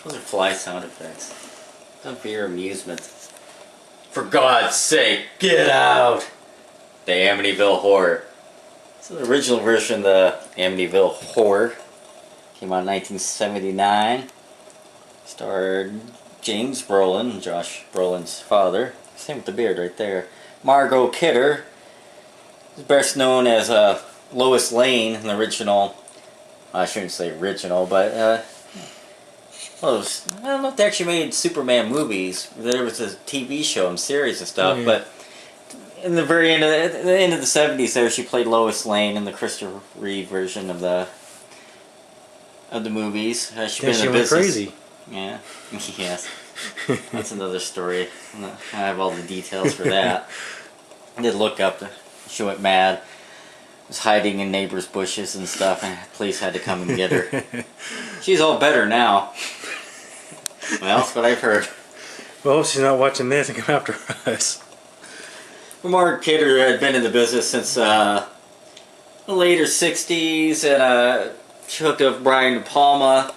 Those are fly sound effects. Done for your amusement. For God's sake, get out! The Amityville Horror. So the original version of the Amityville Horror came out in 1979. Starred James Brolin, Josh Brolin's father. Same with the beard right there. Margot Kidder, best known as Lois Lane in the original. I shouldn't say original, but well, I don't know if they actually made Superman movies. There was a TV show and series and stuff, but in the very end of the end of the 70s, there she played Lois Lane in the Christopher Reeve version of the movies. She went crazy. Yeah, yes. That's another story. I have all the details for that. I did look up. She went mad. Was hiding in neighbors' bushes and stuff, and police had to come and get her. She's all better now. Well, that's what I've heard. Well, she's not watching this and come after us. Mark Kidder had been in the business since the later 60s, and she hooked up with Brian De Palma.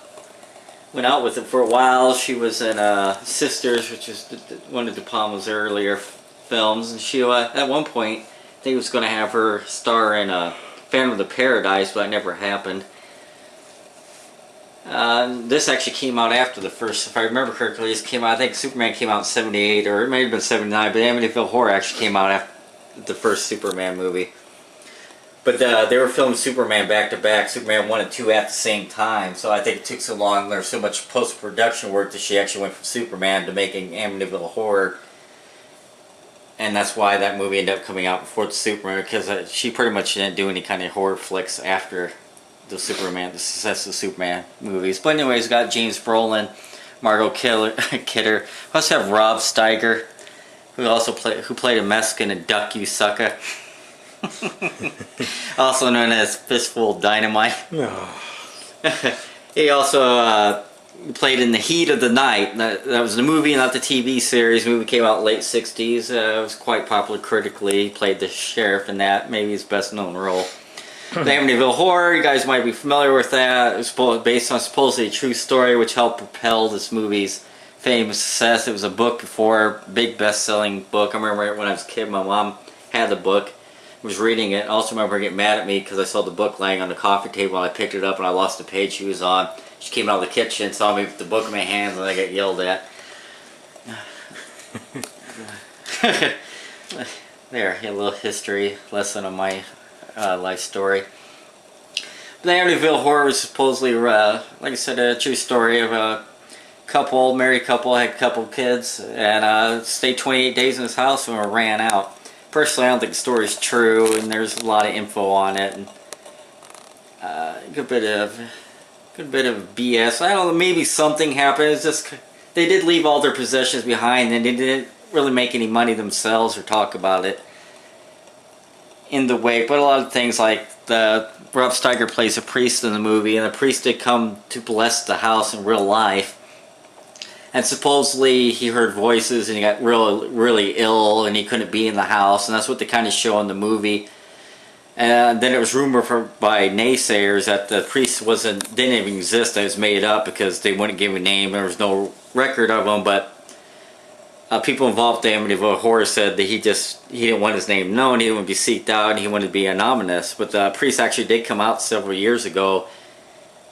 Went out with him for a while. She was in Sisters, which is one of De Palma's earlier films, and she at one point I think was going to have her star in Phantom of the Paradise, but that never happened. This actually came out after the first, if I remember correctly, this came out, I think Superman came out in 78, or it may have been 79, but Amityville Horror actually came out after the first Superman movie. But they were filming Superman back to back, Superman 1 and 2 at the same time, so I think it took so long, there was so much post-production work that she actually went from Superman to making Amityville Horror. And that's why that movie ended up coming out before the Superman, because she pretty much didn't do any kind of horror flicks after the success of the Superman movies. But anyways, got James Brolin, Margot Kidder. We also have Rob Steiger, who played a Mexican in Duck You Sucka. Also known as Fistful of Dynamite. He also played in The Heat of the Night. That was the movie, not the TV series. The movie came out in the late 60s. It was quite popular critically. He played the sheriff in that, maybe his best known role. The Amityville Horror, you guys might be familiar with that. It was based on supposedly a true story, which helped propel this movie's famous success. It was a book before, big best-selling book. I remember when I was a kid, my mom had the book, was reading it. I also remember her getting mad at me because I saw the book laying on the coffee table and I picked it up and I lost the page she was on. She came out of the kitchen, saw me with the book in my hands, and I got yelled at. There, a little history lesson on my life story. The Amityville Horror was supposedly, like I said, a true story of a married couple, had a couple kids, and stayed 28 days in his house and ran out. Personally, I don't think the story is true, and there's a lot of info on it, and a good bit of BS. I don't know, maybe something happened. It's just they did leave all their possessions behind, and they didn't really make any money themselves or talk about it in the wake. But a lot of things, like Rob Steiger plays a priest in the movie, and the priest did come to bless the house in real life. And supposedly he heard voices and he got really ill and he couldn't be in the house, and that's what they kind of show in the movie. And then it was rumored by naysayers that the priest didn't even exist, that it was made up because they wouldn't give a name, there was no record of him. But people involved in the Amityville Horror said that he didn't want his name known, he didn't want to be seeked out, and he wanted to be anonymous. But the priest actually did come out several years ago.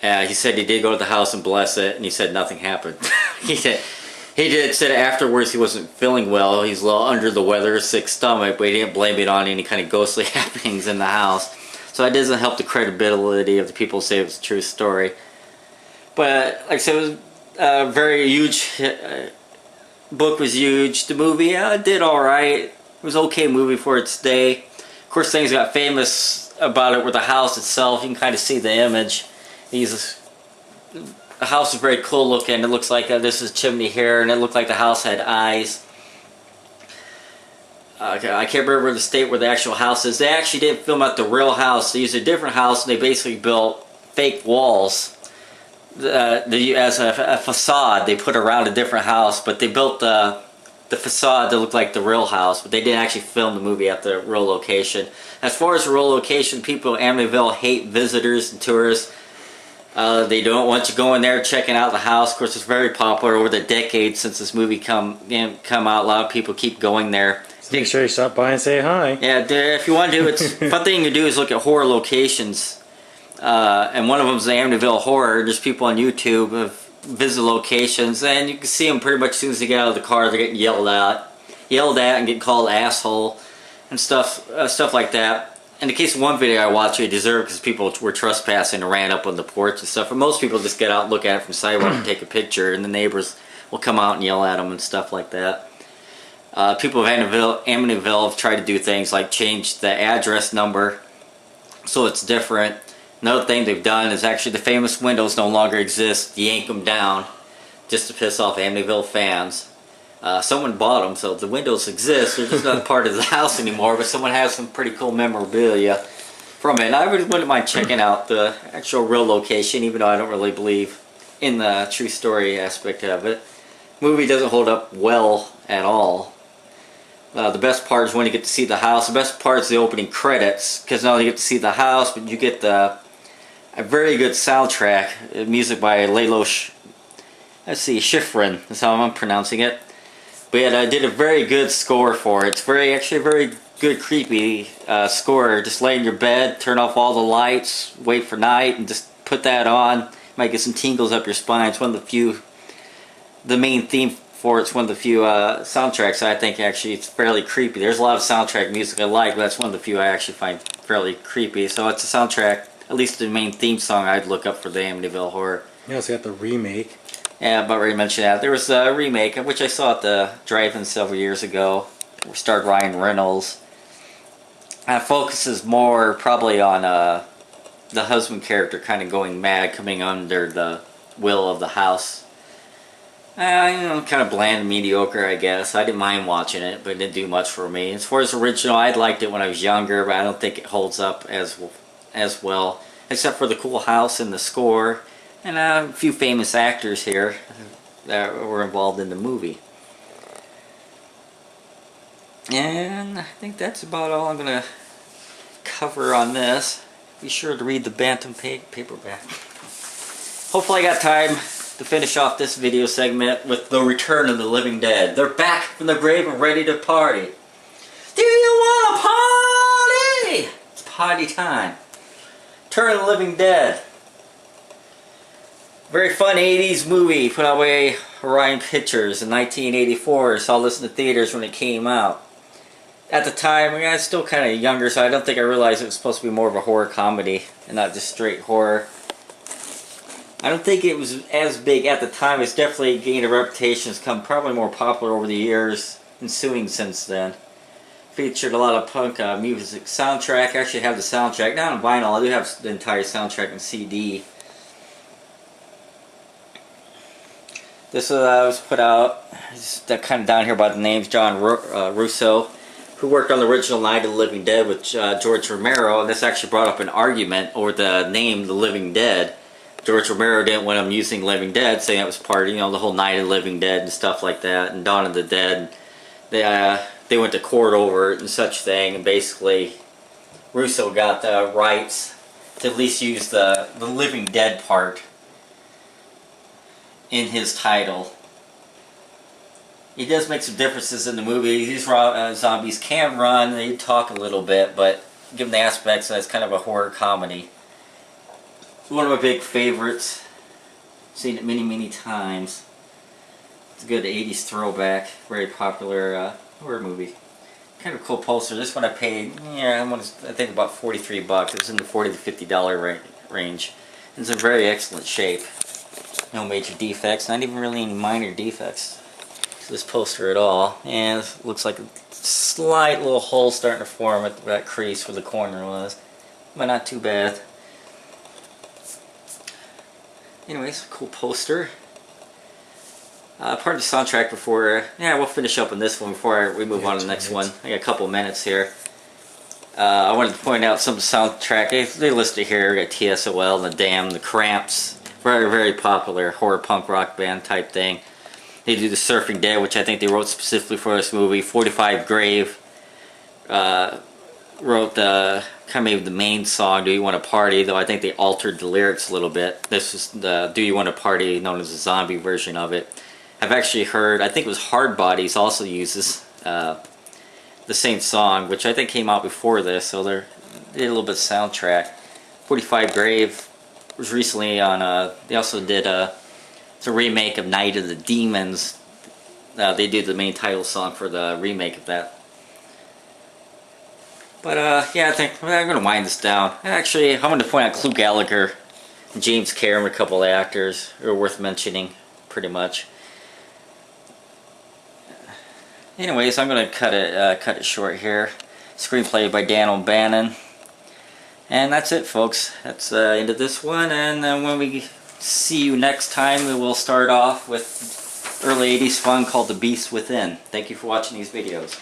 He said he did go to the house and bless it, and he said nothing happened. He said afterwards he wasn't feeling well, he's a little under the weather, sick stomach, but he didn't blame it on any kind of ghostly happenings in the house. So that doesn't help the credibility of the people who say it was a true story. But like I said, it was a very huge book, was huge. The movie did alright. It was an okay movie for its day. Of course, things got famous about it were the house itself. You can kind of see the image. The house is very cool looking. It looks like this is chimney here, and it looked like the house had eyes. I can't remember the state where the actual house is. They actually didn't film at the real house. They used a different house, and they basically built fake walls as a facade. They put around a different house, but they built the facade that looked like the real house, but they didn't actually film the movie at the real location. As far as the real location, people in Amityville hate visitors and tourists. They don't want you going there checking out the house. Of course, it's very popular over the decades since this movie come out. A lot of people keep going there. So make sure you stop by and say hi. Yeah, if you want to, it's fun thing to do is look at horror locations. And one of them is the Amityville Horror. There's people on YouTube who visit locations, and you can see them pretty much as soon as they get out of the car. They're getting yelled at, and get called asshole and stuff like that. In the case of one video I watched, they deserved because people were trespassing and ran up on the porch and stuff. But most people just get out and look at it from the sidewalk and take a picture, and the neighbors will come out and yell at them and stuff like that. People of Amityville have tried to do things like change the address number so it's different. Another thing they've done is actually the famous windows no longer exist. Yank them down just to piss off Amityville fans. Someone bought them, so the windows exist. They're just not part of the house anymore, but someone has some pretty cool memorabilia from it. And I wouldn't mind checking out the actual real location, even though I don't really believe in the true story aspect of it. The movie doesn't hold up well at all. The best part is when you get to see the house. The best part is the opening credits, because not only you get to see the house, but you get a very good soundtrack. Music by Schifrin, that's how I'm pronouncing it. But I did a very good score for it. It's actually a very good creepy score. Just lay in your bed, turn off all the lights, wait for night, and just put that on. Might get some tingles up your spine. It's one of the few, the main theme for it's one of the few soundtracks I think actually it's fairly creepy. There's a lot of soundtrack music I like, but that's one of the few I actually find fairly creepy. So it's a soundtrack, at least the main theme song I'd look up for the Amityville Horror. You also got the remake. Yeah, I've already mentioned that. There was a remake, which I saw at the drive-in several years ago. It starred Ryan Reynolds. It focuses more probably on the husband character kind of going mad, coming under the will of the house. Kind of bland and mediocre, I guess. I didn't mind watching it, but it didn't do much for me. As far as original, I liked it when I was younger, but I don't think it holds up as well. Except for the cool house and the score. And a few famous actors here that were involved in the movie. And I think that's about all I'm going to cover on this. Be sure to read the Bantam paperback. Hopefully I got time to finish off this video segment with the return of the living dead. They're back from the grave and ready to party. Do you want to party? It's party time. Return of the Living Dead. Very fun 80s movie put out by Orion Pictures in 1984. Saw this in the theaters when it came out. At the time, I was still kind of younger, so I don't think I realized it was supposed to be more of a horror comedy and not just straight horror. I don't think it was as big at the time. It's definitely gained a reputation. It's become probably more popular over the years ensuing since then. Featured a lot of punk music. Soundtrack, I actually have the soundtrack. Not on vinyl, I do have the entire soundtrack on CD. This was put out, kind of down here by the names, John Russo, who worked on the original Night of the Living Dead with George Romero, and this actually brought up an argument over the name The Living Dead. George Romero didn't want him using Living Dead, saying it was part of, the whole Night of the Living Dead and stuff like that, and Dawn of the Dead. They went to court over it and such thing, and basically Russo got the rights to at least use the Living Dead part in his title. He does make some differences in the movie. These zombies can run, they talk a little bit, but given the aspects, it's kind of a horror comedy. One of my big favorites. Seen it many, many times. It's a good 80s throwback, very popular horror movie. Kind of a cool poster. This one I paid, I think about 43 bucks. It was in the $40 to $50 range. It's in very excellent shape. No major defects, not even really any minor defects to this poster at all. And it looks like a slight little hole starting to form at that crease where the corner was. But not too bad. Anyways, cool poster. Part of the soundtrack before, we'll finish up on this one before we move on to the next one. I got a couple minutes here. I wanted to point out some of the soundtrack. They listed here. We got TSOL, The Damned, The Cramps. Very, very popular horror punk rock band type thing. They do The Surfing Dead, which I think they wrote specifically for this movie. 45 Grave wrote the kind of maybe the main song, Do You Want to Party, though I think they altered the lyrics a little bit. This is the Do You Want to Party, known as the zombie version of it. I've actually heard, I think it was Hard Bodies also uses the same song, which I think came out before this, so they did a little bit of soundtrack. 45 Grave was recently on, they also did it's a remake of Night of the Demons. They do the main title song for the remake of that. But yeah, I think I'm going to wind this down. Actually, I'm going to point out Clu Gallagher and James Cameron, a couple of actors who are worth mentioning, pretty much. Anyways, I'm going to cut it short here. Screenplay by Dan O'Bannon. And that's it, folks. That's the end of this one. And then when we see you next time, we will start off with early 80s fun called The Beast Within. Thank you for watching these videos.